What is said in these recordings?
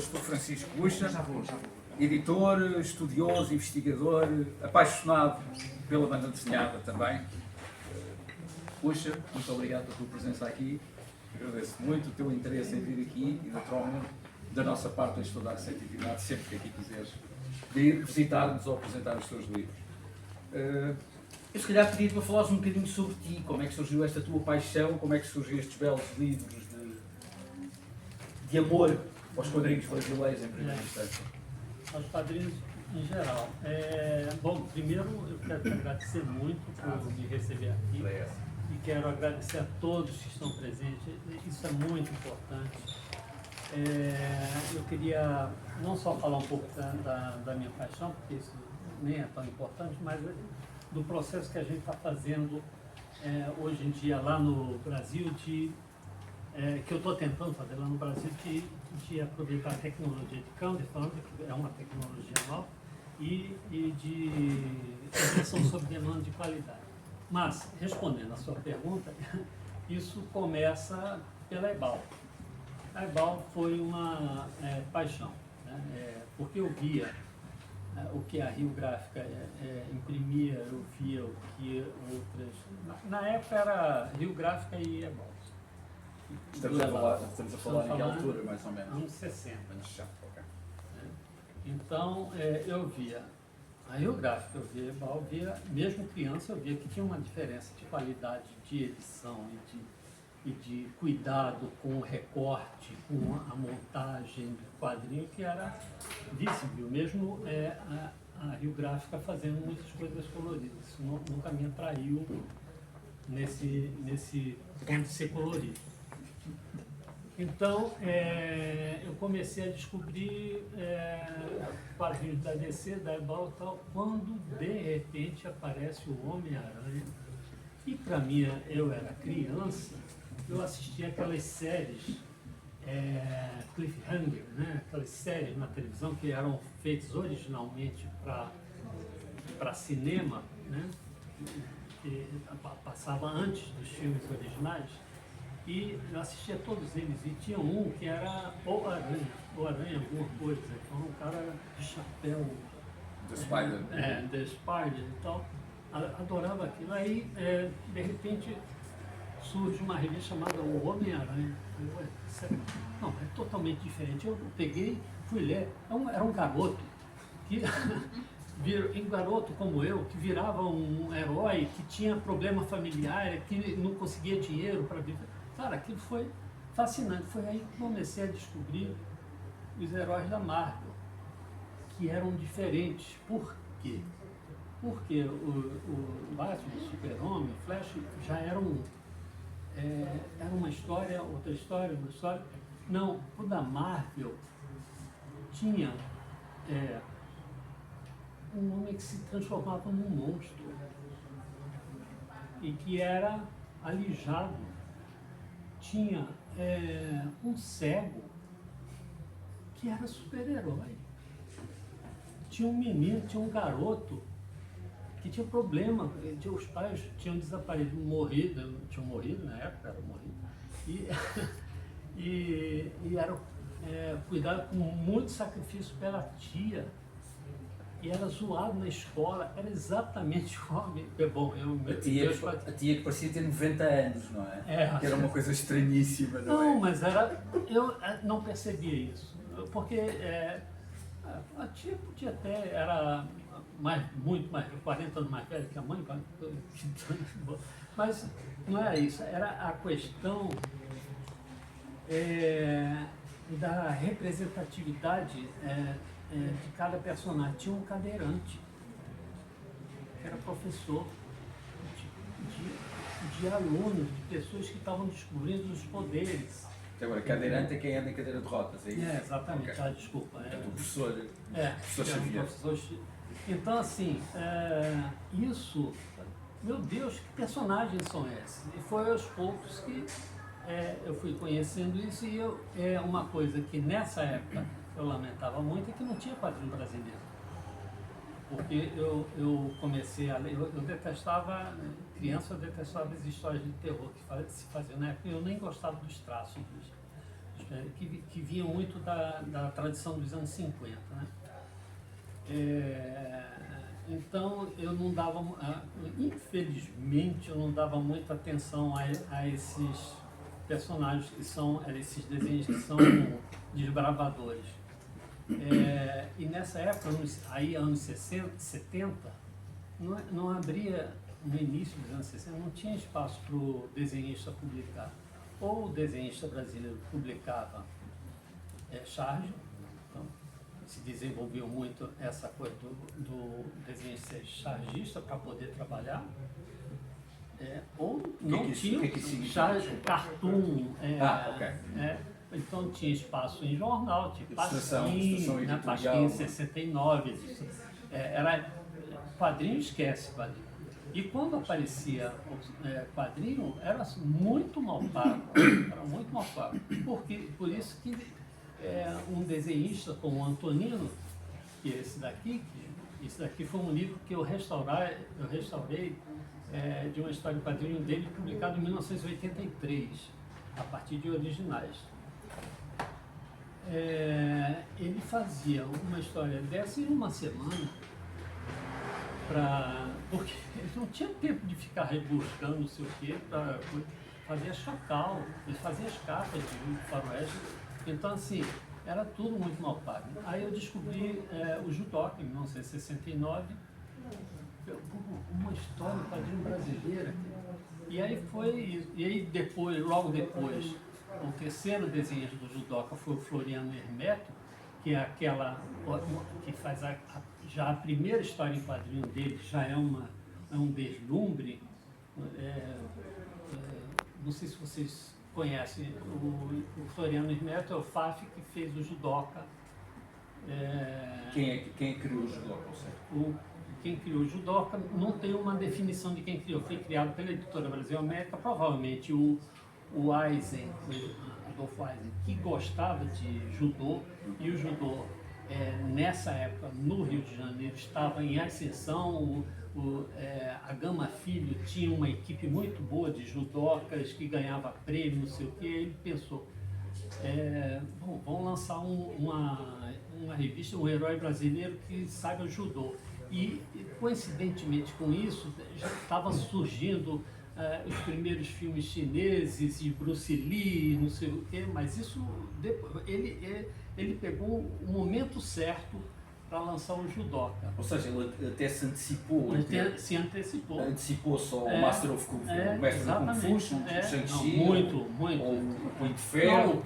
Sou Francisco Buxa, editor, estudioso, investigador, apaixonado pela banda desenhada também. Buxa, muito obrigado pela tua presença aqui. Agradeço muito o teu interesse em vir aqui e, naturalmente, da nossa parte, tens toda a receptividade, sempre que aqui quiseres, de ir visitar-nos ou apresentar os teus livros. Eu se calhar pedia-te para falares um bocadinho sobre ti, como é que surgiu esta tua paixão, como é que surgiram estes belos livros de amor aos quadrinhos brasileiros em primeira instância. Aos quadrinhos em geral. Bom, primeiro eu quero te agradecer muito por me receber aqui e quero agradecer a todos que estão presentes, isso é muito importante. Eu queria não só falar um pouco da minha paixão, porque isso nem é tão importante, mas do processo que a gente está fazendo hoje em dia lá no Brasil, que eu estou tentando fazer lá no Brasil, de aproveitar a tecnologia de crowdfunding, que é uma tecnologia nova, e de impressão sob demanda de qualidade. Mas, respondendo à sua pergunta, isso começa pela Ebal. A Ebal foi uma paixão, né? Porque eu via o que a Rio Gráfica imprimia, eu via o que outras... Na época era Rio Gráfica e Ebal. Estamos a falar em que altura, mais ou menos? Anos 60. Okay. Então, eu via a Rio Gráfica, eu via Ebal, mesmo criança, eu via que tinha uma diferença de qualidade de edição e de cuidado com o recorte, com a montagem do quadrinho, que era visível, mesmo a Rio Gráfica fazendo muitas coisas coloridas. Isso nunca me atraiu nesse ponto de ser colorido. Então, eu comecei a descobrir quadrinhos da DC, da Ebal e tal, quando de repente aparece o Homem-Aranha. E para mim, eu era criança, eu assistia aquelas séries Cliffhanger, né? Aquelas séries na televisão que eram feitas originalmente para cinema, né? Que passava antes dos filmes originais. E eu assistia todos eles, e tinha um que era o Aranha alguma coisa, então um cara de chapéu. The Spider. The Spider e tal, adorava aquilo. Aí, de repente, surge uma revista chamada O Homem-Aranha. Não, é totalmente diferente. Eu peguei, fui ler, era um garoto, um garoto como eu, que virava um herói, que tinha problema familiar, que não conseguia dinheiro para viver. Cara, aquilo foi fascinante. Foi aí que comecei a descobrir os heróis da Marvel, que eram diferentes. Por quê? Porque o Batman, o Super-Homem, o Flash já eram era uma história, outra história, uma história. Não, o da Marvel tinha um homem que se transformava num monstro e que era alijado. Tinha um cego que era super-herói. Tinha um menino, tinha um garoto que tinha problema, os pais tinham desaparecido, tinham morrido na época, eram morridos, e eram cuidados com muito sacrifício pela tia. E era zoado na escola, era exatamente o homem. Bom, A tia que parecia ter 90 anos, não é? Que era uma coisa estranhíssima, não é? Não, mas eu não percebia isso, porque a tia podia até, era muito mais, 40 anos mais velha que a mãe, mas não era isso, era a questão da representatividade de cada personagem. Tinha um cadeirante, que era professor de alunos, de pessoas que estavam descobrindo os poderes. Agora, cadeirante é quem anda em cadeira de rodas, é isso? Exatamente, Okay. Desculpa. O professor Xavier. Então, assim, isso, meu Deus, que personagens são esses? E foi aos poucos que eu fui conhecendo isso, e uma coisa que nessa época eu lamentava muito é que não tinha quadrinho brasileiro. Porque eu comecei a ler, eu detestava, criança, eu detestava as histórias de terror que se faziam na época, eu nem gostava dos traços dos que vinham muito da tradição dos anos 50, né? Então eu não dava, infelizmente, eu não dava muita atenção a esses personagens que são, esses desenhos que são desbravadores. E nessa época, anos 60, 70, não abria, no início dos anos 60, não tinha espaço para o desenhista publicar. Ou o desenhista brasileiro publicava charge, então se desenvolveu muito essa coisa do desenho ser chargista para poder trabalhar, ou não tinha charge, cartoon, então tinha espaço em jornal, tinha Pasquim, né, Pasquim em 69, era quadrinho, esquece quadrinho. E quando aparecia quadrinho, era muito mal pago, por isso que um desenhista como o Antonino, que é esse daqui foi um livro que eu restaurei de uma história de quadrinho dele, publicado em 1983, a partir de originais. Ele fazia uma história dessa em uma semana, porque ele não tinha tempo de ficar rebuscando não sei o quê, para fazer a Chacal, ele fazia as capas de faroeste, então assim, era tudo muito mal pago. Aí eu descobri o Judoca, em 1969, uma história de quadrinho brasileira, e aí depois, logo depois, o terceiro desenho do Judoca foi o Floriano Hermeto, que é aquela que faz já a primeira história em quadrinho dele, já é um deslumbre. Não sei se vocês conhecem, o Floriano Hermeto é o Faf que fez o Judoca. Quem criou o Judoca? Quem criou o Judoca não tem uma definição de quem criou, foi criado pela editora Brasil América, provavelmente o Eisen, Adolfo Eisen, que gostava de judô, e o judô nessa época no Rio de Janeiro estava em ascensão. A Gama Filho tinha uma equipe muito boa de judocas que ganhava prêmio, não sei o que. Ele pensou, vamos lançar uma revista, um herói brasileiro que saiba judô. E coincidentemente com isso, já estavam surgindo os primeiros filmes chineses e Bruce Lee, não sei o quê, mas isso depois, ele pegou o momento certo para lançar o Judoca. Ou seja, ele até se antecipou. Se antecipou. Antecipou-se ao Master of Kung Fu, o mestre do Kung Fu, o Shang-Chi, muito. O Punho de Ferro,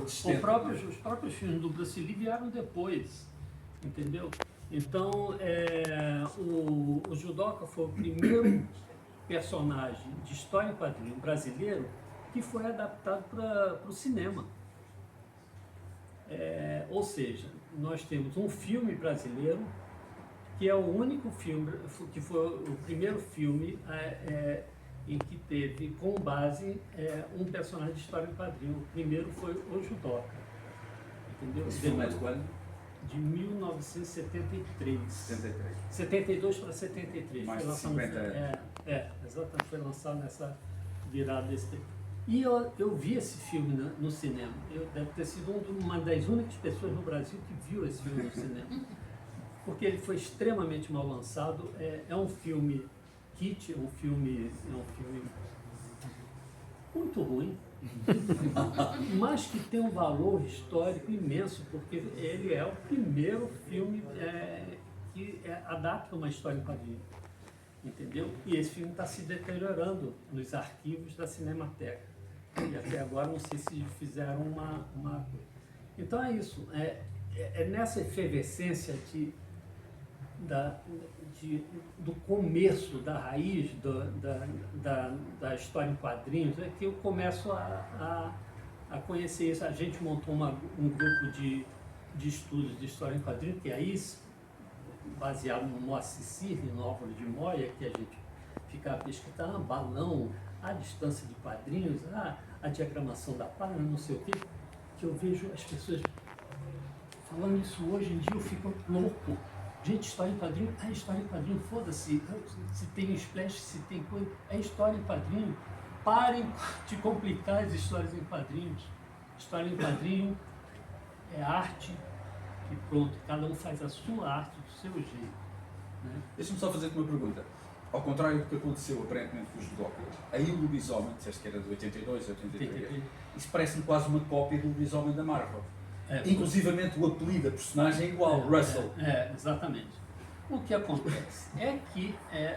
os próprios filmes do Bruce Lee vieram depois, entendeu? Então, o Judoca foi o primeiro personagem de história em quadrinho brasileiro que foi adaptado para o cinema. Ou seja, nós temos um filme brasileiro que é o único filme, que foi o primeiro filme em que teve como base um personagem de história em quadrinho. O primeiro foi o Judoca. Entendeu? Esse filme é de quando? De 1973. 72 para 73. Mais foi de 50 anos. Exatamente, foi lançado nessa virada desse tempo. E eu vi esse filme no cinema. Eu deve ter sido uma das únicas pessoas no Brasil que viu esse filme no cinema. Porque ele foi extremamente mal lançado. É um filme kit, é um filme muito ruim, mas que tem um valor histórico imenso, porque ele é o primeiro filme que adapta uma história em quadrinho, entendeu? E esse filme está se deteriorando nos arquivos da Cinemateca. E até agora não sei se fizeram uma coisa. Então é isso, nessa efervescência do começo, da raiz da história em quadrinhos, que eu começo a conhecer isso. A gente montou um grupo de estudos de história em quadrinhos, que é isso, baseado no Moacir Cirne, no Álvaro de Moya, que a gente ficava pesquisando balão, a distância de quadrinhos, a diagramação da página, não sei o quê, que eu vejo as pessoas falando isso hoje em dia, eu fico louco. Gente, história em quadrinho, história em quadrinho, foda-se, se tem splash, se tem coisa, história em quadrinho. Parem de complicar as histórias em quadrinhos, História em quadrinho é arte e pronto, cada um faz a sua arte do seu jeito. Né? Deixa-me só fazer-te uma pergunta. Ao contrário do que aconteceu aparentemente com os Dóquias, aí o lobisomem, disseste que era de 82, 83, isso parece-me quase uma cópia do lobisomem da Marvel. Inclusivamente o apelido da personagem é igual, Russell. Exatamente. O que acontece é que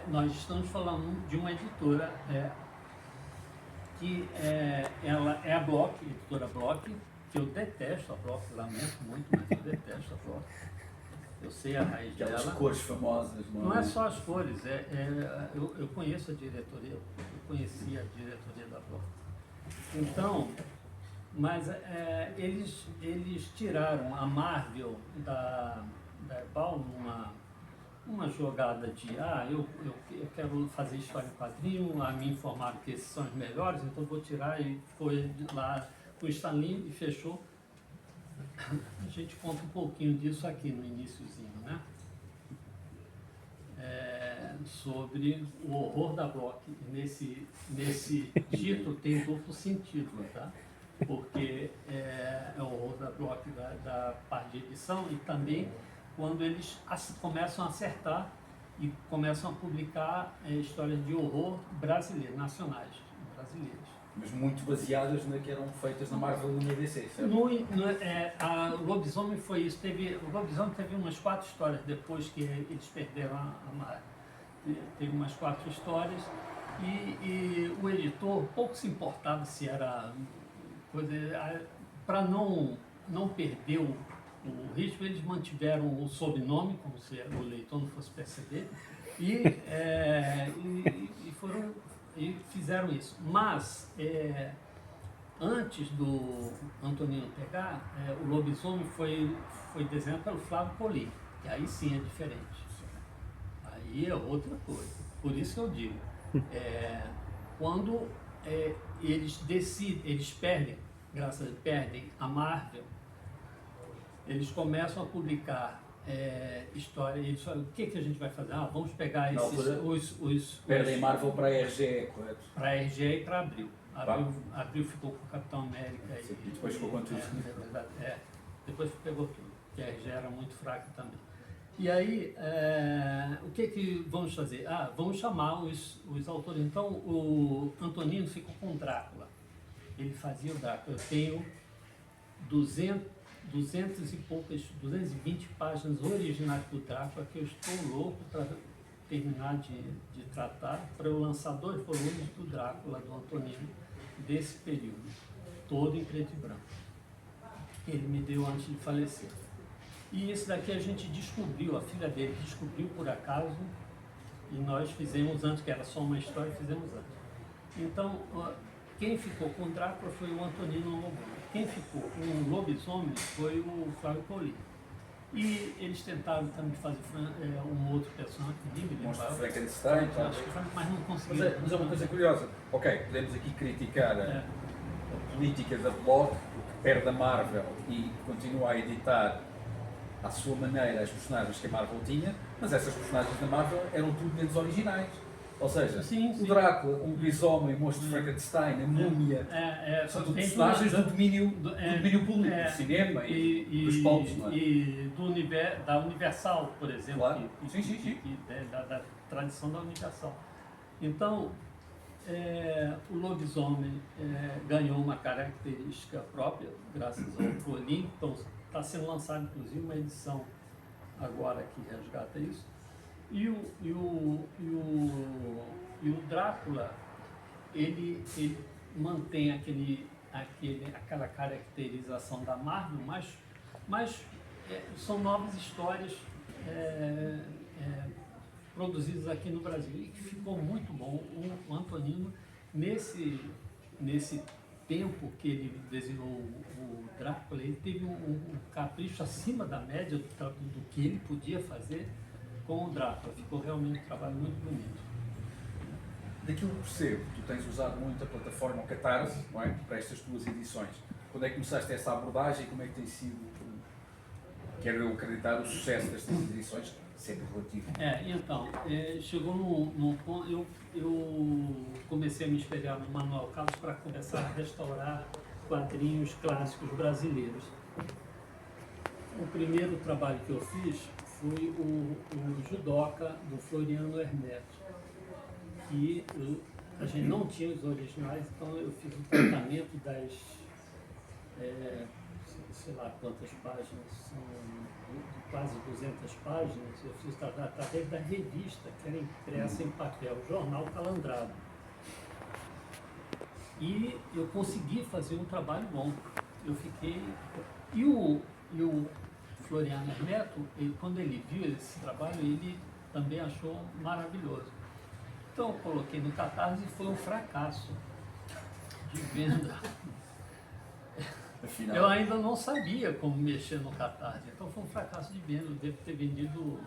nós estamos falando de uma editora que ela é a Block, editora Block, que eu detesto a Block, lamento muito, mas eu detesto a Block. Eu sei a raiz dela. Aquelas cores famosas. Não é só as cores, eu conheço a diretoria, eu conheci a diretoria da Block. Então, mas eles tiraram a Marvel da Ebal numa jogada de eu quero fazer história em quadrinho, a me informaram que esses são os melhores, então vou tirar, e foi lá com o Stan Lee e fechou. A gente conta um pouquinho disso aqui no iniciozinho, né? Sobre o horror da Block. Nesse título tem duplo sentido, tá? Porque é o horror da Block da parte de edição e também quando eles começam a acertar e começam a publicar histórias de horror brasileiras, nacionais, brasileiras. Mas muito baseadas na que eram feitas na Marvel e na DC, certo? A Lobisomem foi isso. O Lobisomem teve umas 4 histórias depois que eles perderam a Marvel. Teve umas 4 histórias e o editor pouco se importava se era coisa. Para não perder o ritmo, eles mantiveram o sobrenome, como se o leitor não fosse perceber, e fizeram isso. Mas, antes do Antonino pegar, o Lobisomem foi desenhado pelo Flávio Poli, e aí sim é diferente. Aí é outra coisa. Por isso que eu digo, quando eles perdem a Marvel, eles começam a publicar história, e eles falam, o que a gente vai fazer? Vamos pegar perdem Marvel para a RGE, correto? Para a RGE e para Abril. Abril ficou com o Capitão América e depois ficou com tudo. Depois pegou tudo, porque a RGE era muito fraca também. E aí, o que vamos fazer? Vamos chamar os autores. Então, o Antonino ficou com o Drácula. Ele fazia o Drácula. Eu tenho 220 páginas originais do Drácula que eu estou louco para terminar de tratar, para eu lançar 2 volumes do Drácula, do Antonino, desse período, todo em preto e branco. Ele me deu antes de falecer. E esse daqui a gente descobriu, a filha dele descobriu por acaso, e nós fizemos antes, que era só uma história, fizemos antes. Então, quem ficou com o Drácula foi o Antonino Lobão. Quem ficou com o Lobisomem foi o Flávio Poli. E eles tentaram também fazer um outro personagem, que me Monstro Frankenstein, mas não conseguiram. Mas é uma coisa curiosa. Ok, podemos aqui criticar a política da Block, que perde a Marvel e continua a editar à sua maneira as personagens que a Marvel tinha, mas essas personagens da Marvel eram tudo menos originais. Ou seja, o Drácula, o Lobisomem, o Monstro Frankenstein, a Múmia, são tudo personagens do domínio público, do cinema e dos povos, não é? E da Universal, por exemplo, claro. Sim. Da tradição da Universal. Então, o Lobisomem ganhou uma característica própria, graças ao Poli. Então, está sendo lançada, inclusive, uma edição agora que resgata isso. E o Drácula, ele mantém aquela caracterização da Marvel, mas são novas histórias produzidas aqui no Brasil e que ficou muito bom. O Antonino, nesse tempo que ele desenhou o Drácula, ele teve um capricho acima da média do que ele podia fazer com o Drácula. Ficou realmente um trabalho muito bonito. Daquilo que percebo, tu tens usado muito a plataforma Catarse, não é? Para estas tuas edições. Quando é que começaste essa abordagem e como é que tem sido, quero eu acreditar, o sucesso destas edições? Sempre relativo. Então, chegou num ponto, eu comecei a me espelhar no Manuel Carlos para começar a restaurar quadrinhos clássicos brasileiros. O primeiro trabalho que eu fiz foi o Judoca, do Floriano Hermeto. E a gente não tinha os originais, então eu fiz o tratamento das, sei lá quantas páginas, são quase 200 páginas, eu fiz através da revista, que era impressa em papel, Jornal Calandrado. E eu consegui fazer um trabalho bom. Eu fiquei... E o Floriano Hermeto, quando ele viu esse trabalho, ele também achou maravilhoso. Então eu coloquei no Catarse e foi um fracasso de venda. Afinal, Eu ainda não sabia como mexer no Catarse, então foi um fracasso de venda. Eu devo ter vendido,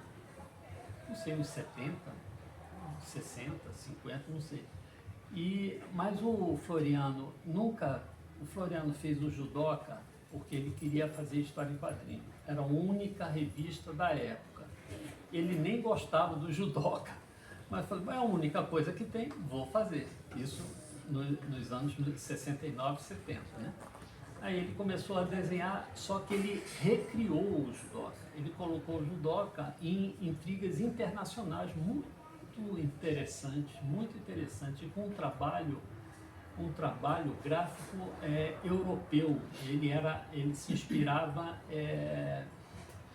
não sei, uns 70, 60, 50, não sei. Mas o Floriano fez o Judoca porque ele queria fazer história em quadrinho. Era a única revista da época. Ele nem gostava do Judoca, mas falou, é a única coisa que tem, vou fazer. Isso nos anos 69, 70, né? Aí ele começou a desenhar, só que ele recriou o Judoca. Ele colocou o Judoca em intrigas internacionais muito interessante, com um trabalho gráfico europeu. Ele se inspirava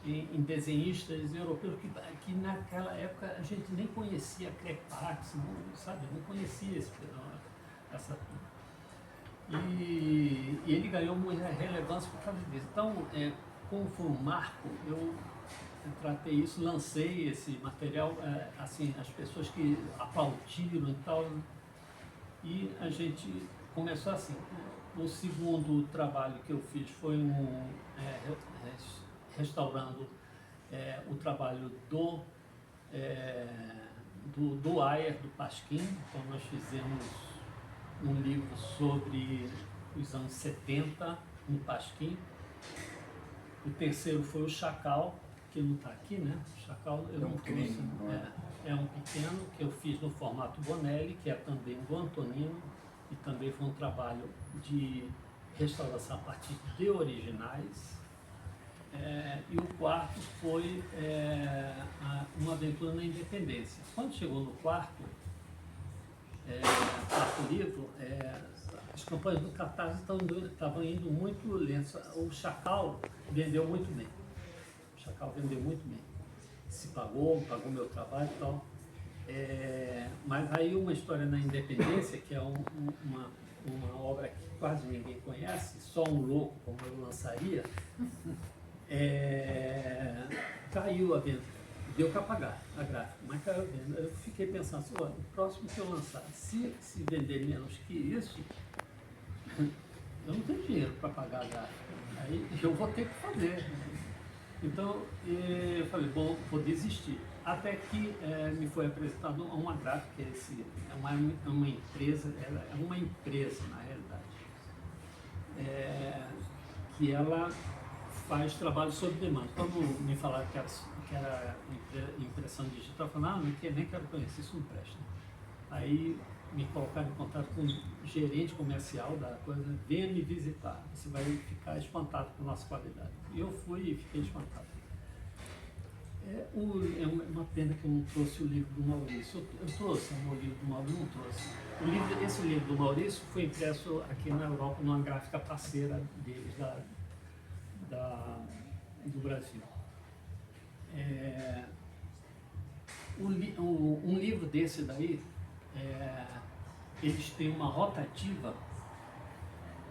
em desenhistas europeus que naquela época a gente nem conhecia Crepax, não conhecia essa turma. E ele ganhou muita relevância por causa disso. Então, como foi um marco, eu tratei isso, lancei esse material, assim, as pessoas que aplaudiram e tal, e a gente começou assim. O segundo trabalho que eu fiz foi restaurando o trabalho do Ayer, do Pasquim. Então nós fizemos um livro sobre os anos 70 no Pasquim. O terceiro foi o Chacal, que não está aqui, né? O Chacal eu não trouxe. É um pequeno que eu fiz no formato Bonelli, que é também do Antonino, e também foi um trabalho de restauração a partir de originais. E o quarto foi uma aventura na Independência. Quando chegou no quarto livro, as campanhas do Catarse estavam indo muito lentas. O Chacal vendeu muito bem. Se pagou meu trabalho e tal. Mas aí uma história na Independência, que é uma obra que quase ninguém conhece, só um louco como eu lançaria, caiu a venda. Deu para pagar a gráfica, mas caiu a venda. Eu fiquei pensando assim, o próximo que eu lançar, se vender menos que isso, eu não tenho dinheiro para pagar a gráfica. Aí eu vou ter que fazer. Então, eu falei, bom, vou desistir. Até que me foi apresentado uma gráfica, uma empresa, é uma empresa, na realidade, que ela faz trabalho sob demanda. Quando me falaram que era impressão digital, eu falei, nem quero conhecer, isso não presta. Aí me colocaram em contato com o gerente comercial da coisa, venha me visitar, você vai ficar espantado com a nossa qualidade. E eu fui e fiquei espantado. É uma pena que eu não trouxe o livro do Maurício. Eu trouxe o livro do Maurício, não trouxe. Esse livro do Maurício foi impresso aqui na Europa, numa gráfica parceira deles, do Brasil. Um livro desse daí, eles têm uma rotativa.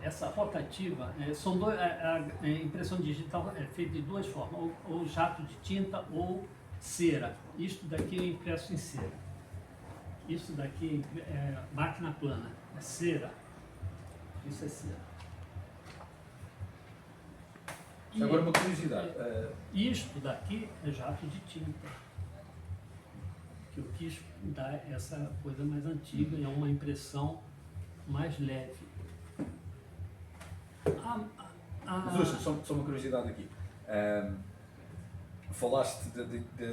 Essa rotativa, a impressão digital é feita de duas formas, ou jato de tinta ou cera. Isto daqui é impresso em cera. Isso daqui é máquina plana, é cera. Isso é cera. Agora uma curiosidade. Isto daqui é jato de tinta. Que eu quis dar essa coisa mais antiga e é uma impressão mais leve. Mas só uma curiosidade aqui. Falaste da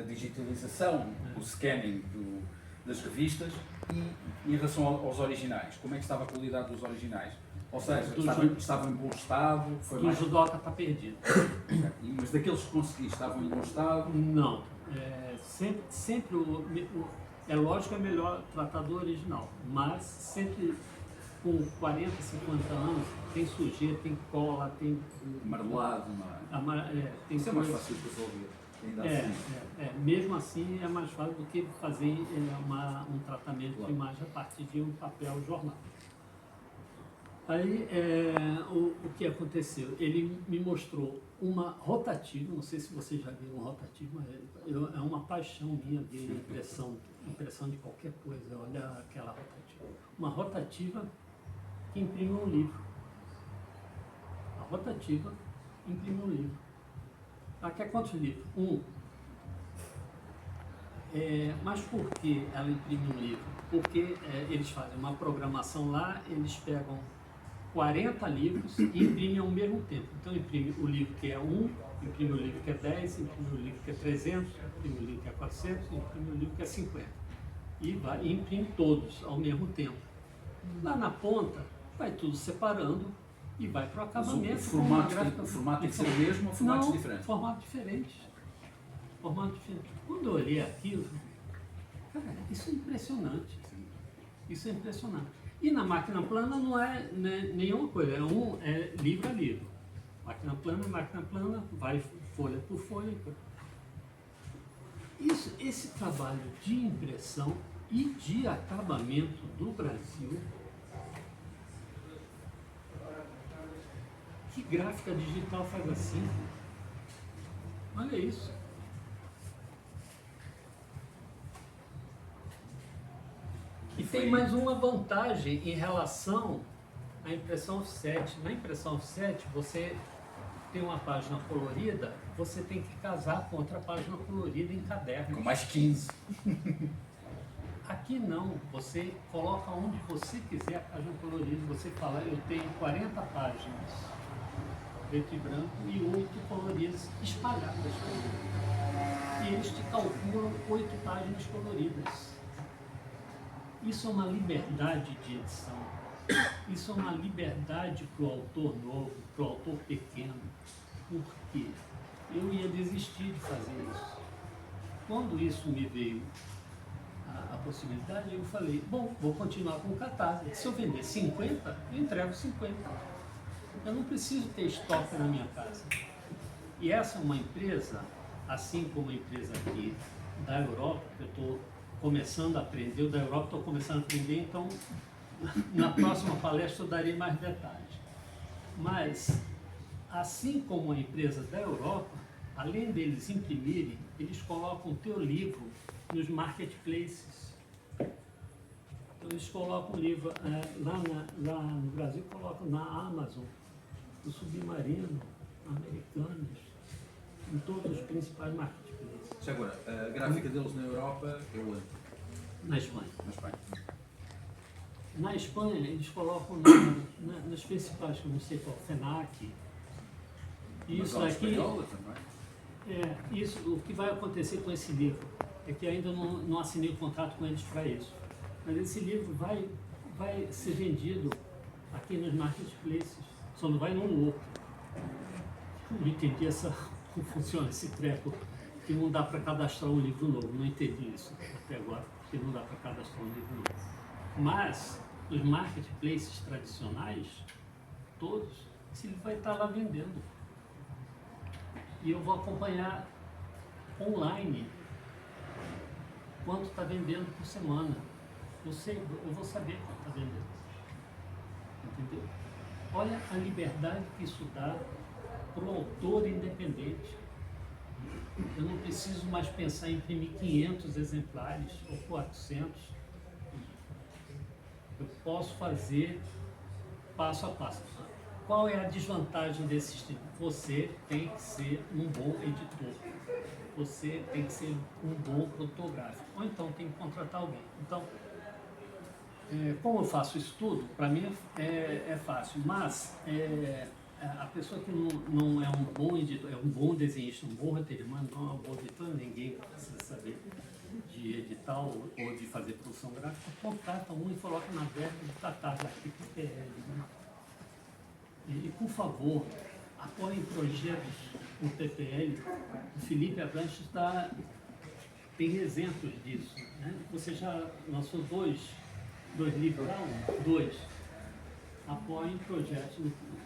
digitalização, o scanning das revistas e em relação aos originais. Como é que estava a qualidade dos originais? Ou seja, Do estavam em bom estado? Foi do mais... judoca está perdido. Mas daqueles que consegui, estavam em bom estado? Não. Sempre é lógico que é melhor tratar do original, mas sempre com 40, 50 anos tem sujeira, tem cola, tem Marmelado, não é? Tem Isso é mais coisa- fácil de resolver. Ainda assim. Mesmo assim é mais fácil do que fazer um tratamento de Claro. imagem a partir de um papel jornal. Aí, o que aconteceu? Ele me mostrou uma rotativa, não sei se vocês já viram uma rotativa, mas é uma paixão minha ver impressão de qualquer coisa, olha aquela rotativa. Uma rotativa que imprime um livro. A rotativa imprime um livro. Ela quer quantos livros? Um. Mas por que ela imprime um livro? Porque eles fazem uma programação lá, eles pegam 40 livros e imprimem ao mesmo tempo. Então imprime o livro que é 1, imprime o livro que é 10, imprime o livro que é 300, imprime o livro que é 400, imprime o livro que é 50. E imprime todos ao mesmo tempo. Lá na ponta, vai tudo separando e vai para o Mas acabamento. o formato tem que ser o mesmo ou formatos Não, diferentes? formato diferente. Formato diferente. Quando eu olhei aquilo, cara, isso é impressionante. Isso é impressionante. E na máquina plana não é nenhuma coisa, é livro a livro. Máquina plana, vai folha por folha. Esse trabalho de impressão e de acabamento do Brasil, que gráfica digital faz assim? Olha isso. E tem mais uma vantagem em relação à impressão offset. Na impressão offset, você tem uma página colorida, você tem que casar com outra página colorida em caderno. Com mais 15. Aqui não, você coloca onde você quiser a página colorida. Você fala, eu tenho 40 páginas preto e branco e 8 coloridas espalhadas. E eles te calculam 8 páginas coloridas. Isso é uma liberdade de edição. Isso é uma liberdade para o autor novo, para o autor pequeno. Porque eu ia desistir de fazer isso. Quando isso me veio a possibilidade, eu falei, bom, vou continuar com o Catarse. Se eu vender 50, eu entrego 50. Eu não preciso ter estoque na minha casa. E essa é uma empresa, assim como a empresa aqui da Europa, que eu estou começando a aprender, o da Europa estou começando a aprender, então na próxima palestra eu darei mais detalhes. Mas, assim como a empresa da Europa, além deles imprimirem, eles colocam o teu livro nos marketplaces. Então, eles colocam o livro, lá no Brasil, colocam na Amazon, no Submarino, Americanas, em todos os principais marketplaces. Já agora, a gráfica deles na Europa, eu lembro. Na Espanha. Na Espanha. Na Espanha, eles colocam nas principais, como sei qual, FENAC. E Mas isso há uma daqui, espanhola também. o que vai acontecer com esse livro é que ainda não assinei o contrato com eles para isso. Mas esse livro vai ser vendido aqui nos marketplaces, só não vai num outro. Eu não entendi como funciona esse treco, que não dá para cadastrar um livro novo. Não entendi isso até agora, porque não dá para cadastrar um livro novo. Mas os marketplaces tradicionais, todos, esse livro vai estar lá vendendo. E eu vou acompanhar online quanto está vendendo por semana. Eu vou saber quanto está vendendo. Entendeu? Olha a liberdade que isso dá para o autor independente. Eu não preciso mais pensar em imprimir 500 exemplares ou 400. Eu posso fazer passo a passo. Qual é a desvantagem desse sistema? Você tem que ser um bom editor. Você tem que ser um bom fotográfico. Ou então tem que contratar alguém. Então, como eu faço isso tudo, para mim é fácil. Mas a pessoa que não é um bom editor, é um bom desenhista, um bom roteirista, mas não é um bom editor, ninguém precisa saber de editar ou de fazer produção gráfica, contrata um e coloca na verba do Catarse aqui, porque E, por favor, apoiem projetos no PPL. O Felipe Abranches tem exemplos disso. Né? Você já lançou dois livros, dois. Apoiem projetos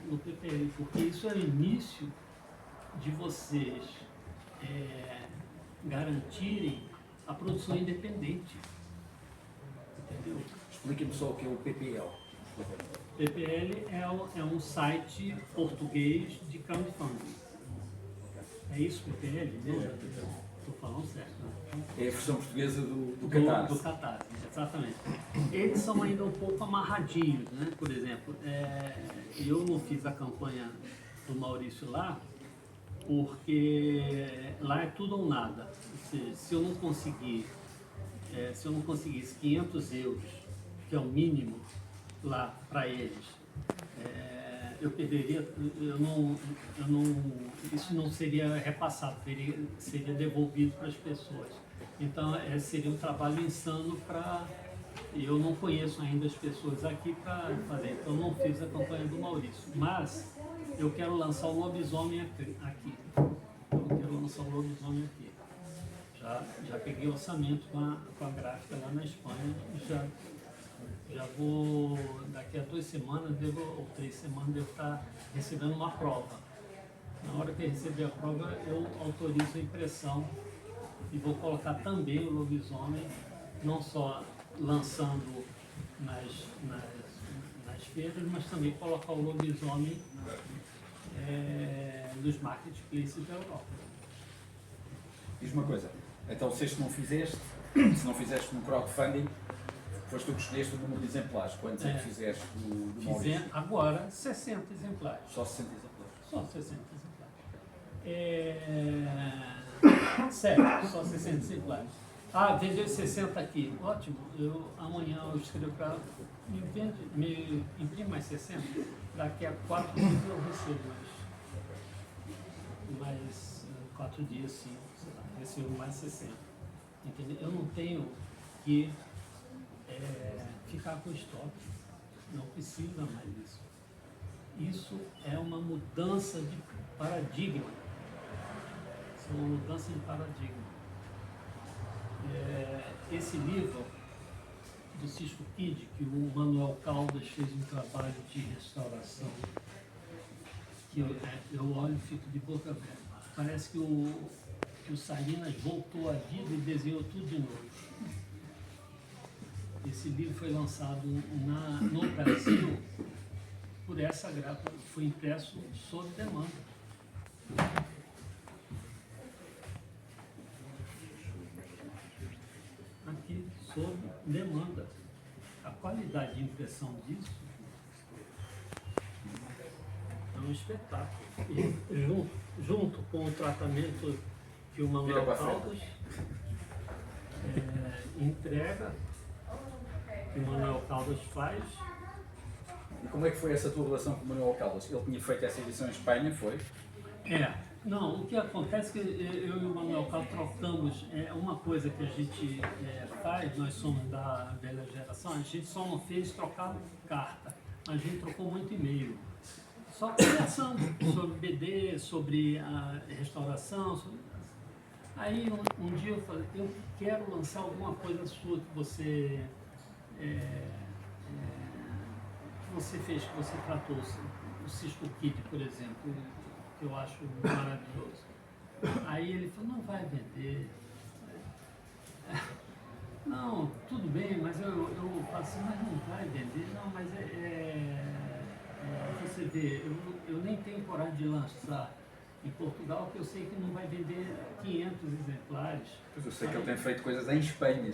no PPL, porque isso é o início de vocês garantirem a produção independente. Entendeu? Explique-me só o que é o PPL. PPL é um site português de crowdfunding. É isso, PPL, né? Estou falando certo, né? É a versão portuguesa do Catarse. Do Catarse, exatamente. Eles são ainda um pouco amarradinhos, né? Por exemplo, eu não fiz a campanha do Maurício lá, porque lá é tudo ou nada. Ou seja, se eu não conseguisse 500 euros, que é o mínimo lá para eles, eu perderia, isso não seria repassado, seria devolvido para as pessoas. Então seria um trabalho insano e eu não conheço ainda as pessoas aqui para fazer, então não fiz a campanha do Maurício, mas eu quero lançar o lobisomem aqui. Já peguei o orçamento com a gráfica lá na Espanha, já vou, daqui a 2 semanas, ou 3 semanas, devo estar recebendo uma prova. Na hora que eu receber a prova, eu autorizo a impressão e vou colocar também o lobisomem, não só lançando nas feiras, mas também colocar o lobisomem nos marketplaces da Europa. Diz uma coisa, então se não fizeste no crowdfunding, foste tu que escolheste o número de exemplares. Quantos é que fizeste do Maurício? Agora 60 exemplares. Só 60 exemplares? Só 60 exemplares. Sério, só 60 exemplares. Vendeu 60 aqui. Ótimo. Amanhã eu escrevo para me imprime mais 60. Daqui a 4 dias eu recebo mais 4 dias, sim. Recebo mais 60. Entendeu? Eu não tenho que ficar com estoque. Não precisa mais disso. Isso é uma mudança de paradigma. Isso é uma mudança de paradigma. Esse livro do Cisco Kid, que o Manuel Caldas fez um trabalho de restauração, que eu olho e fico de boca aberta. Parece que o Salinas voltou à vida e desenhou tudo de novo. Esse livro foi lançado no Brasil por essa gráfica, foi impresso sob demanda. Aqui, sob demanda. A qualidade de impressão disso é um espetáculo. E junto com o tratamento que o Manuel Caldas entrega, que o Manuel Caldas faz. E como é que foi essa tua relação com o Manuel Caldas? Ele tinha feito essa edição em Espanha, foi? Não, o que acontece é que eu e o Manuel Caldas trocamos, uma coisa que a gente faz, nós somos da velha geração, a gente só não fez trocar carta, a gente trocou muito e-mail. Só conversando sobre BD, sobre a restauração. Aí um dia eu falei, eu quero lançar alguma coisa sua que você fez, que você tratou, o Cisco Kid, por exemplo, que eu acho maravilhoso. Aí ele falou, não vai vender. Não, tudo bem, mas eu falo assim, mas não vai vender. Não, mas você vê, eu nem tenho coragem de lançar em Portugal, porque eu sei que não vai vender 500 exemplares. Pois eu sei que ele tem feito coisas em Espanha,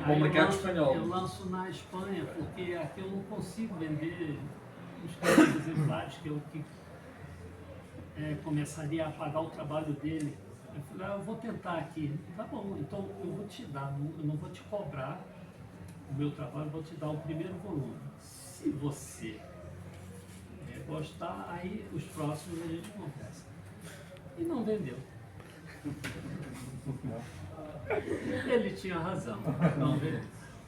para o mercado espanhol. Eu lanço na Espanha, porque aqui eu não consigo vender os 500 exemplares, que é o que começaria a pagar o trabalho dele. Eu falei, eu vou tentar aqui. Tá bom, então eu vou te dar, eu não vou te cobrar o meu trabalho, eu vou te dar o primeiro volume. Se você gostar, aí os próximos a gente conversa. E não vendeu. Ele tinha razão, não vendeu.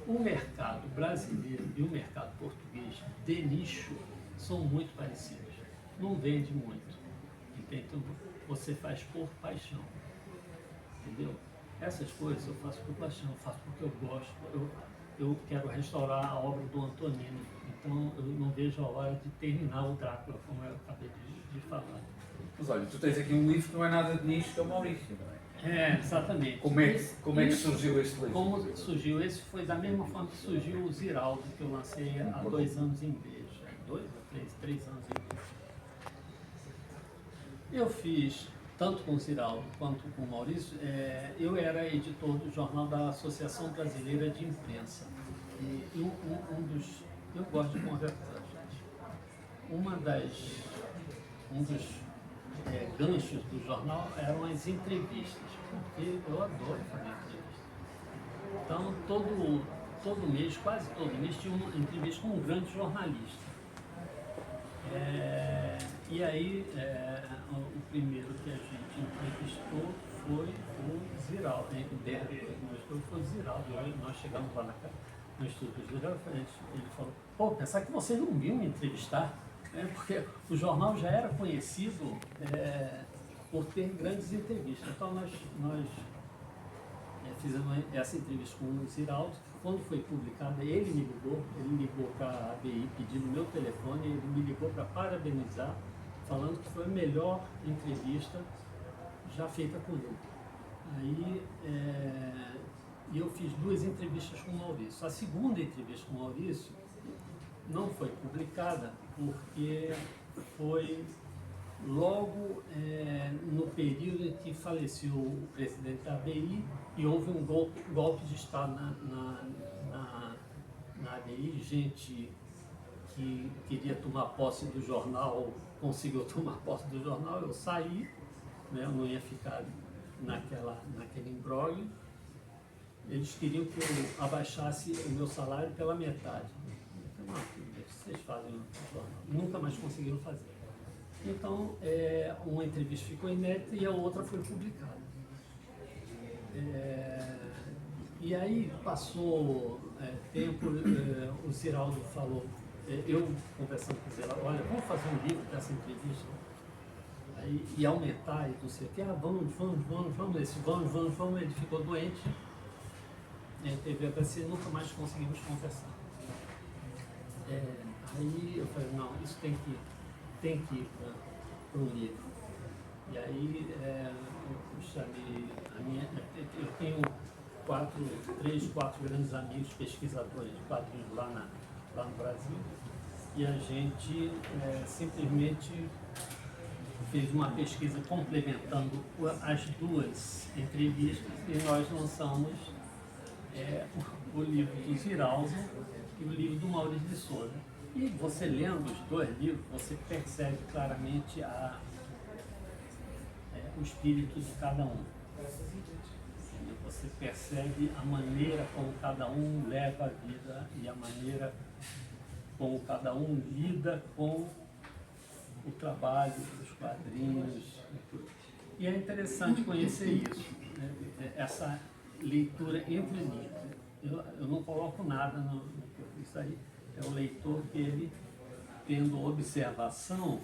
O mercado brasileiro e o mercado português de nicho são muito parecidos. não vende muito. Entende? Então, você faz por paixão. Entendeu? Essas coisas eu faço por paixão, eu faço porque eu gosto. Eu quero restaurar a obra do Antonino. Então eu não vejo a hora de terminar o Drácula, como eu acabei de falar. Mas olha, tu tens aqui um livro que não é nada de nicho, que é o Maurício, não é? Exatamente. Como é que surgiu este livro? Como surgiu? Esse foi da mesma forma que surgiu o Ziraldo, que eu lancei há 2 anos em vez. 2 ou 3 anos em vez. Eu fiz, tanto com o Ziraldo quanto com o Maurício, eu era editor do jornal da Associação Brasileira de Imprensa. E eu gosto de conversar, gente. Um dos ganchos do jornal eram as entrevistas, porque eu adoro fazer entrevistas. Então, todo mês, quase todo mês, tinha uma entrevista com um grande jornalista. E aí, o primeiro que a gente entrevistou foi o Ziraldo. Foi o Ziraldo. Nós chegamos lá no estúdio do Ziraldo, ele falou, pô, pensar que vocês não iam me entrevistar, porque o jornal já era conhecido por ter grandes entrevistas. Então, nós fizemos essa entrevista com o Ziraldo. Quando foi publicada, ele me ligou para a ABI pedindo meu telefone, ele me ligou para parabenizar, falando que foi a melhor entrevista já feita comigo. Aí eu fiz 2 entrevistas com o Maurício. A segunda entrevista com o Maurício não foi publicada porque foi logo no período em que faleceu o presidente da ABI e houve um golpe de Estado na ABI. Gente que queria tomar posse do jornal conseguiu tomar posse do jornal. Eu saí, né, eu não ia ficar naquele imbróglio. Eles queriam que eu abaixasse o meu salário pela metade. Então, vocês fazem o jornal. Nunca mais conseguiram fazer. Então, uma entrevista ficou inédita e a outra foi publicada. E aí passou tempo, o Ziraldo falou, eu conversando com o Ziraldo, olha, vamos fazer um livro dessa entrevista aí, e aumentar e não sei o que, vamos, ele ficou doente, teve AVC, nunca mais conseguimos conversar. Aí eu falei, não, isso tem que ir para um livro. E aí eu chamei eu tenho 3, 4 grandes amigos pesquisadores de quadrinhos lá no Brasil, e a gente simplesmente fez uma pesquisa complementando as 2 entrevistas e nós lançamos o livro do Ziraldo e o livro do Maurício de Souza. E você lendo os 2 livros, você percebe claramente o espírito de cada um. Você percebe a maneira como cada um leva a vida e a maneira como cada um lida com o trabalho, os quadrinhos. E é interessante conhecer isso, né? Essa leitura entre linhas. Eu não coloco nada no que eu fiz aí. É o leitor que ele, tendo observação,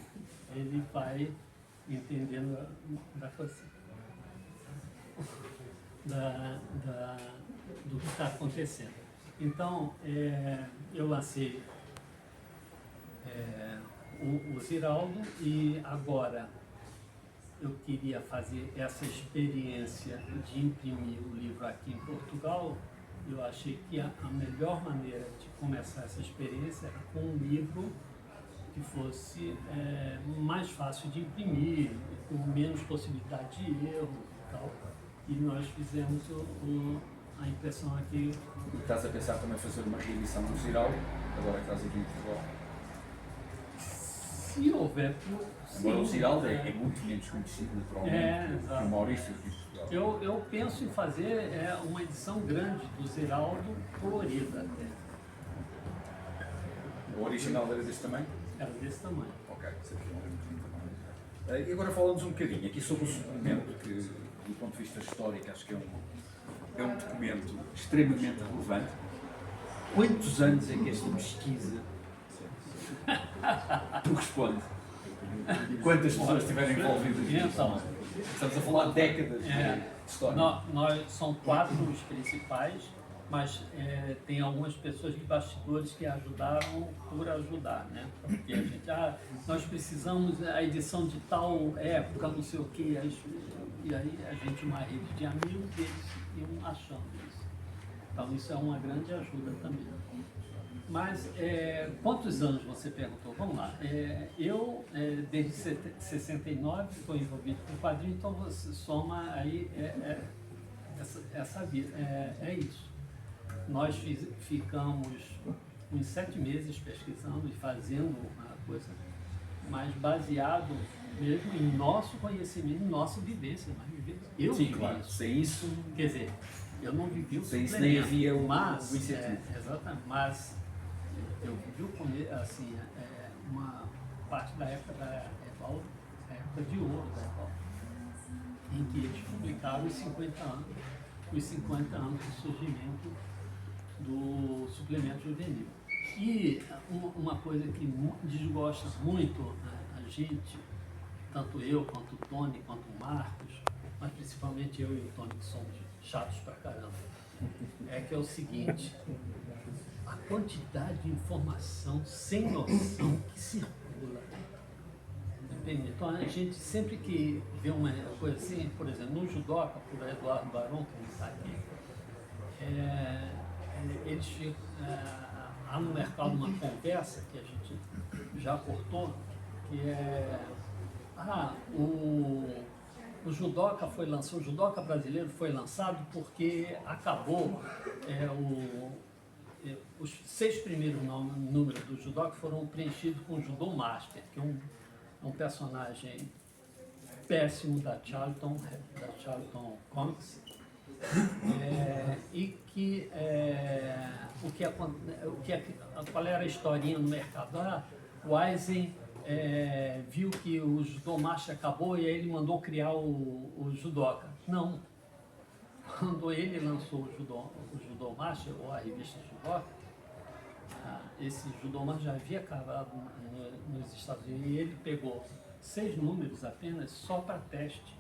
ele vai entendendo da coisa, do que está acontecendo. Então, eu lancei o Ziraldo e agora eu queria fazer essa experiência de imprimir o livro aqui em Portugal. Eu achei que a melhor maneira de começar essa experiência era com um livro que fosse mais fácil de imprimir, com menos possibilidade de erro e tal. E nós fizemos a impressão aqui. E estás a pensar também fazer uma reedição do Ziraldo, agora que estás aqui em Portugal? Se houver, sim. Agora o Ziraldo é muito menos conhecido, naturalmente, que o Maurício aqui em Portugal. Eu penso em fazer uma edição grande do Ziraldo, colorida até. O original era desse tamanho? Era desse tamanho. Ok, e agora falamos um bocadinho aqui sobre o suplemento, que do ponto de vista histórico acho que é um documento extremamente relevante. Quantos anos é que esta pesquisa corresponde? E quantas pessoas estiverem envolvidas nisso? Então, Estamos a falar de décadas de história. nós são 4 os principais, mas tem algumas pessoas de bastidores que ajudaram por ajudar, né? Porque a gente, nós precisamos a edição de tal época, não sei o quê, e aí a gente, uma rede de amigos, eles iam achando isso. Então isso é uma grande ajuda também. Mas quantos anos você perguntou? Vamos lá. Eu, desde 69, estou envolvido com quadrinhos, então você soma aí essa vida. É isso. Nós ficamos uns 7 meses pesquisando e fazendo uma coisa, mas baseado mesmo em nosso conhecimento, em nossa vivência. Eu Sim, vivi claro. isso. Sem isso, Quer dizer, eu não vivi o sem isso suplemento, nem havia o mas, incentivo. exatamente, mas eu vivi o começo, assim, uma parte da época da Revolta, a época de ouro da Revolta, em que eles publicaram os 50 anos do surgimento do suplemento juvenil. E uma coisa que desgosta muito a gente, tanto eu, quanto o Tony, quanto o Marcos, mas principalmente eu e o Tony, que somos chatos pra caramba, é que é o seguinte: a quantidade de informação sem noção que circula. Entende? Então a gente sempre que vê uma coisa assim, por exemplo, no Judoca, por Eduardo Barão, que está aqui, eles ficam, há no mercado uma conversa que a gente já cortou, que o Judoca foi lançado, o Judoca brasileiro foi lançado porque acabou os 6 primeiros números do Judoca foram preenchidos com o Judô Master, que é um personagem péssimo da Charlton Comics, e que qual era a historinha no mercado? O Eisen viu que o Judô Master acabou e aí ele mandou criar o Judoca. Não. Quando ele lançou o Judô Master, ou a revista Judoca, esse Judô Master já havia acabado nos Estados Unidos, e ele pegou 6 números apenas só para teste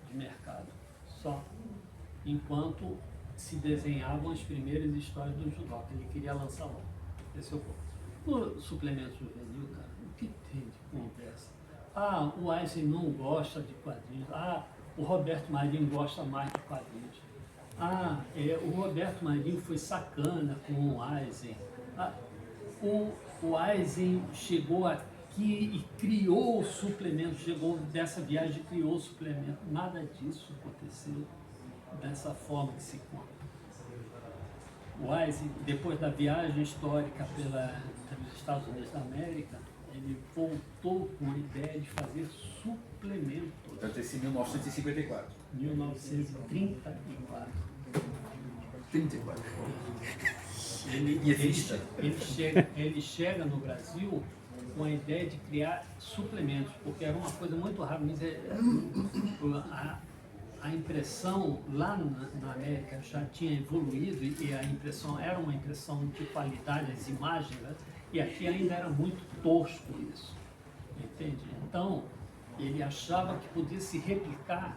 de mercado, só, enquanto se desenhavam as primeiras histórias do Judoca. Ele queria lançar logo. Esse é o ponto. No suplemento juvenil, cara, o que tem de conversa? O Eisen não gosta de quadrinhos. O Roberto Marinho gosta mais de quadrinhos. O Roberto Marinho foi sacana com o Eisen. O Eisen chegou aqui e criou o suplemento, chegou dessa viagem e criou o suplemento. Nada disso aconteceu dessa forma que se conta. O Eisen, depois da viagem histórica pelos Estados Unidos da América, ele voltou com a ideia de fazer suplemento. Portanto, esse em 1954. 1934. 34. Ele chega no Brasil com a ideia de criar suplementos, porque era uma coisa muito rara. Mas a impressão lá na América já tinha evoluído e a impressão era uma impressão de qualidade, as imagens, né? E aqui ainda era muito tosco isso, entende? Então, ele achava que podia se replicar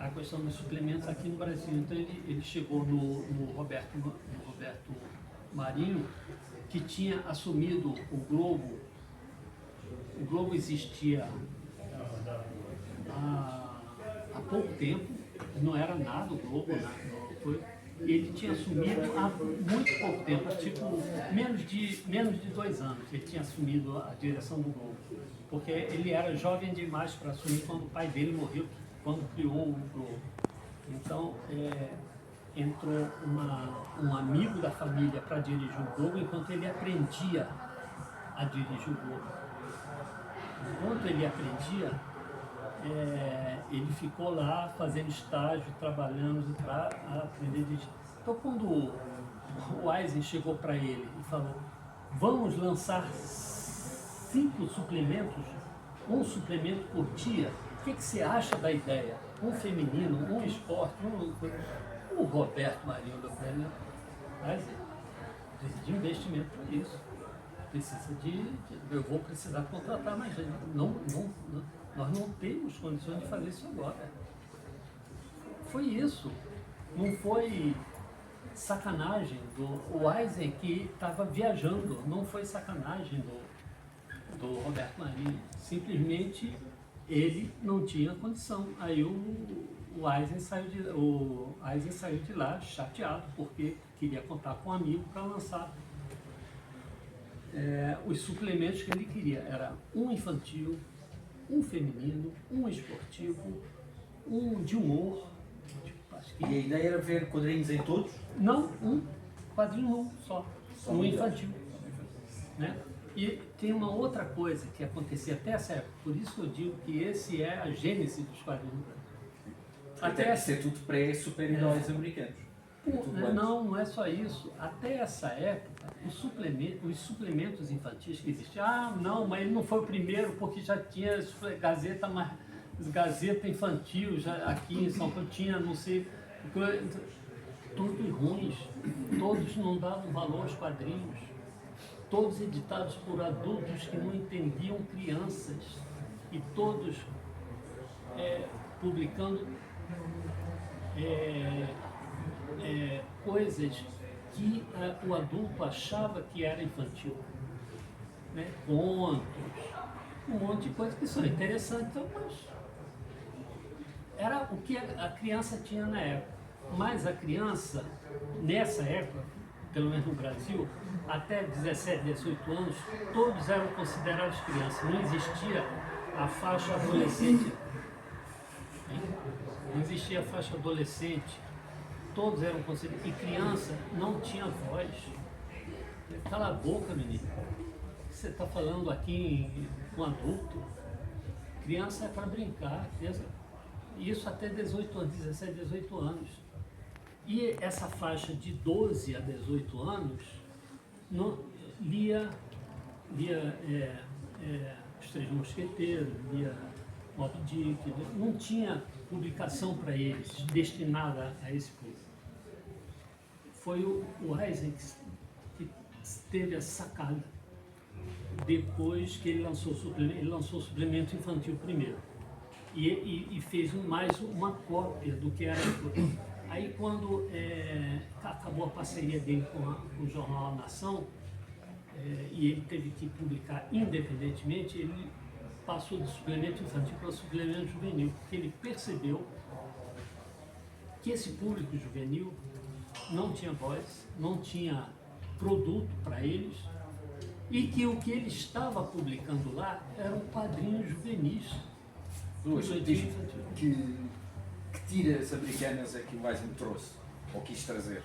a questão dos suplementos aqui no Brasil. Então, ele chegou no Roberto Marinho, que tinha assumido o Globo. O Globo existia há pouco tempo, não era nada o Globo, ele tinha assumido há muito pouco tempo, tipo menos de 2 anos, ele tinha assumido a direção do Globo, porque ele era jovem demais para assumir quando o pai dele morreu, quando criou o Globo. Então, entrou um amigo da família para dirigir o Globo, enquanto ele aprendia a dirigir o Globo. Enquanto ele aprendia, ele ficou lá fazendo estágio, trabalhando para aprender a dirigir. Então, quando o Eisen chegou para ele e falou: vamos lançar 5 suplementos, um suplemento por dia, o que você acha da ideia? Um feminino, um esporte, o Roberto Marinho do Prêmio, mas precisa de investimento para isso. eu vou precisar contratar mais gente. Nós não temos condições de fazer isso agora. Foi isso. Não foi sacanagem o Eisen que estava viajando, não foi sacanagem do Roberto Marinho. Simplesmente ele não tinha condição. Aí o Eisen saiu de lá chateado, porque queria contar com um amigo para lançar os suplementos que ele queria. Era um infantil, um feminino, um esportivo, um de humor. E a ideia era ver quadrinhos em todos? Não, um quadrinho só um infantil. Né? E tem uma outra coisa que acontecia até essa época, por isso eu digo que esse é a gênese dos quadrinhos. Até ser tudo pré-super-heróis americanos. Não é só isso. Até essa época, os suplementos infantis que existiam, não, mas ele não foi o primeiro porque já tinha Gazeta Infantil, já aqui em São Paulo tinha, não sei, todos ruins, todos não davam valor aos quadrinhos, todos editados por adultos que não entendiam crianças e todos publicando coisas que o adulto achava que era infantil, né? Contos, um monte de coisas que são interessantes, então, mas era o que a criança tinha na época. Mas a criança, nessa época, pelo menos no Brasil, até 17, 18 anos, todos eram considerados crianças. Não existia a faixa adolescente. Não existia a faixa adolescente. Todos eram considerados. E criança não tinha voz. Cala a boca, menino. O que você está falando aqui com adulto? Criança é para brincar. Isso até 18 anos, 17, 18 anos. E essa faixa de 12 a 18 anos não, lia Os Três Mosqueteiros, lia Moby Dick, não tinha publicação para eles, destinada a esse público. Foi o Eisen que teve a sacada, depois que ele lançou o suplemento infantil primeiro. E fez mais uma cópia do que era. Aí quando acabou a parceria dele com o jornal A Nação, e ele teve que publicar independentemente, ele passou do suplemento infantil para o suplemento juvenil, porque ele percebeu que esse público juvenil não tinha voz, não tinha produto para eles, e que o que ele estava publicando lá eram quadrinhos juvenis. Que tiras americanas é que o Eisen trouxe, ou quis trazer?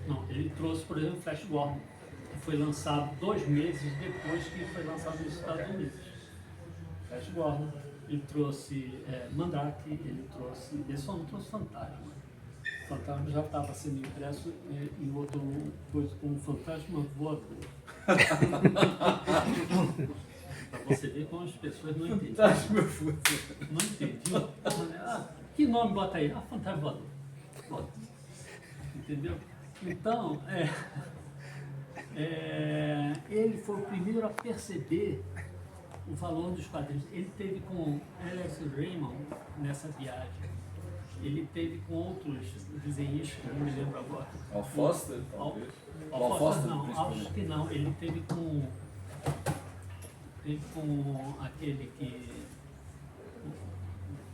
Não, ele trouxe, por exemplo, Flash Gordon, que foi lançado 2 meses depois que foi lançado nos Estados Unidos. Flash Gordon, ele trouxe Mandrake, ele só não trouxe Fantasma. Fantasma já estava sendo impresso em outra coisa como Fantasma Voador. Para você ver como as pessoas não entendiam. Não entendiam. Que nome bota aí? Fantasma Voador. Bota. Entendeu? Então, ele foi o primeiro a perceber o valor dos quadrinhos. Ele teve com Alex Raymond nessa viagem. Ele teve com outros desenhistas, não me lembro agora. Al Foster, talvez? Al Foster não, acho que não. Ele teve com aquele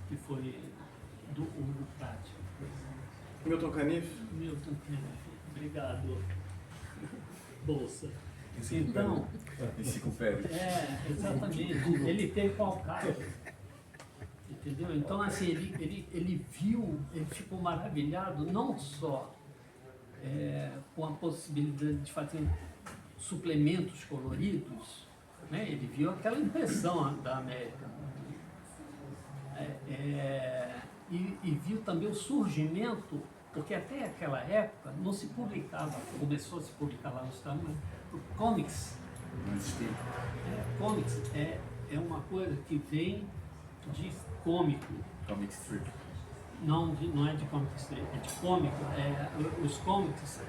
que foi do Hugo Pratt. Milton Caniff? Milton Caniff, obrigado. Bolsa. Então, enciclopédia. Exatamente. Ele teve com Alcázar. Entendeu? Então, assim, ele viu, ele ficou maravilhado, não só com a possibilidade de fazer suplementos coloridos, né? Ele viu aquela impressão da América. E viu também o surgimento, porque até aquela época não se publicava, começou a se publicar lá nos Estados Unidos, comics. Não existia. Comics é uma coisa que vem de cômico. Comic strip. Não é de comic strip, é de cômico. Os comics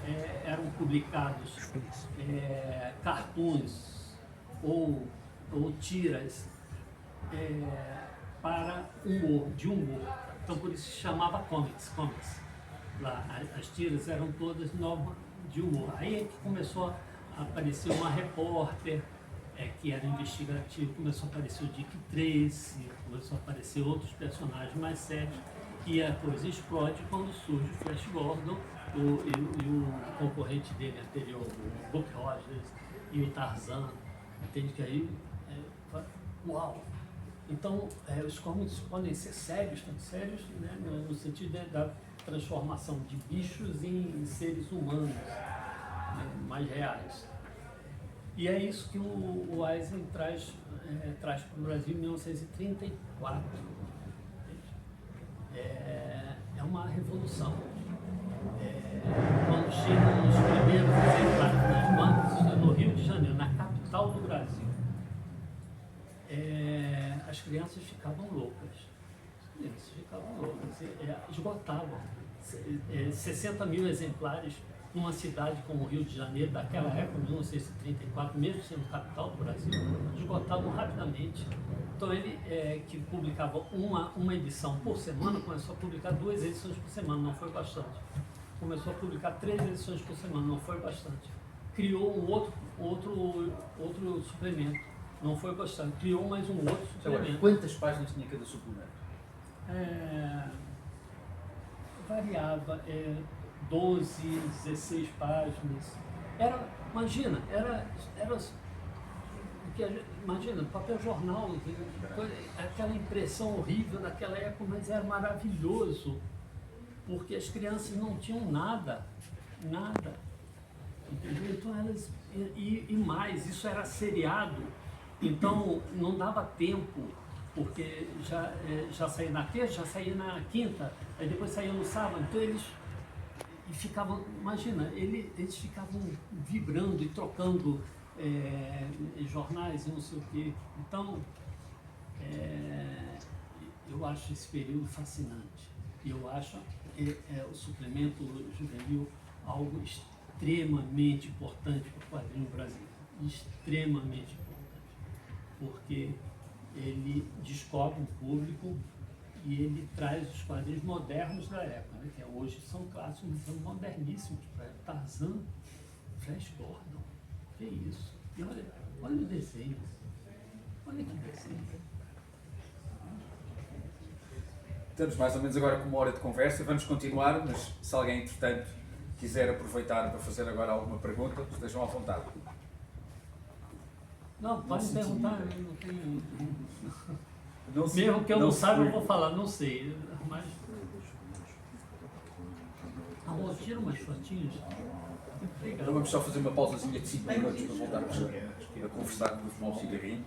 eram publicados cartoons, ou tiras para humor, de humor. Então por isso se chamava comics. Lá, as tiras eram todas normas de humor. Aí é que começou a aparecer uma repórter, que era investigativo, começou a aparecer o Dick Tracy, começou a aparecer outros personagens mais sérios, e a coisa explode quando surge o Flash Gordon e o concorrente dele anterior, o Buck Rogers e o Tarzan. Entende que aí, uau! Então, os comics podem ser sérios, tão sérios, né, no sentido da transformação de bichos em seres humanos, né, mais reais. E é isso que o Eisner traz para o Brasil em 1934. É uma revolução. Quando chegam os primeiros exemplares nas bancas, no Rio de Janeiro, na capital do Brasil, as crianças ficavam loucas. Esgotavam. 60 mil exemplares numa cidade como o Rio de Janeiro, daquela época, 1934, mesmo sendo capital do Brasil, esgotavam rapidamente. Então ele, que publicava uma edição por semana, começou a publicar 2 edições por semana, não foi bastante. Começou a publicar 3 edições por semana, não foi bastante. Criou um outro suplemento, não foi bastante. Criou mais um outro suplemento. Agora, quantas páginas tinha cada suplemento? Variava, 12, 16 páginas. Imagina, imagina, papel jornal, aquela impressão horrível naquela época, mas era maravilhoso, porque as crianças não tinham nada. Entendeu? Então elas, e mais, isso era seriado, então não dava tempo, porque já saía na terça, já saía na quinta, aí depois saía no sábado, então eles ficavam, imagina, eles ficavam vibrando e trocando jornais e não sei o quê. Então, eu acho esse período fascinante. E eu acho o suplemento juvenil algo extremamente importante para o quadrinho brasileiro. Extremamente importante. Porque ele descobre um público e ele traz os quadrinhos modernos da época, né? Que hoje são clássicos, mas são moderníssimos. Tarzan, Flash Gordon, que isso? E olha o desenho. Olha que desenho. Estamos mais ou menos agora com 1 hora de conversa, vamos continuar, mas se alguém, entretanto, quiser aproveitar para fazer agora alguma pergunta, estejam à vontade. Não, pode me perguntar, eu não tenho... Não se, mesmo que eu não saiba, eu se... vou falar, não sei, mas... Amor, tira umas fotinhas. Então vamos só fazer uma pausazinha de 5 minutos para voltarmos a conversar com o irmão cigarrinho.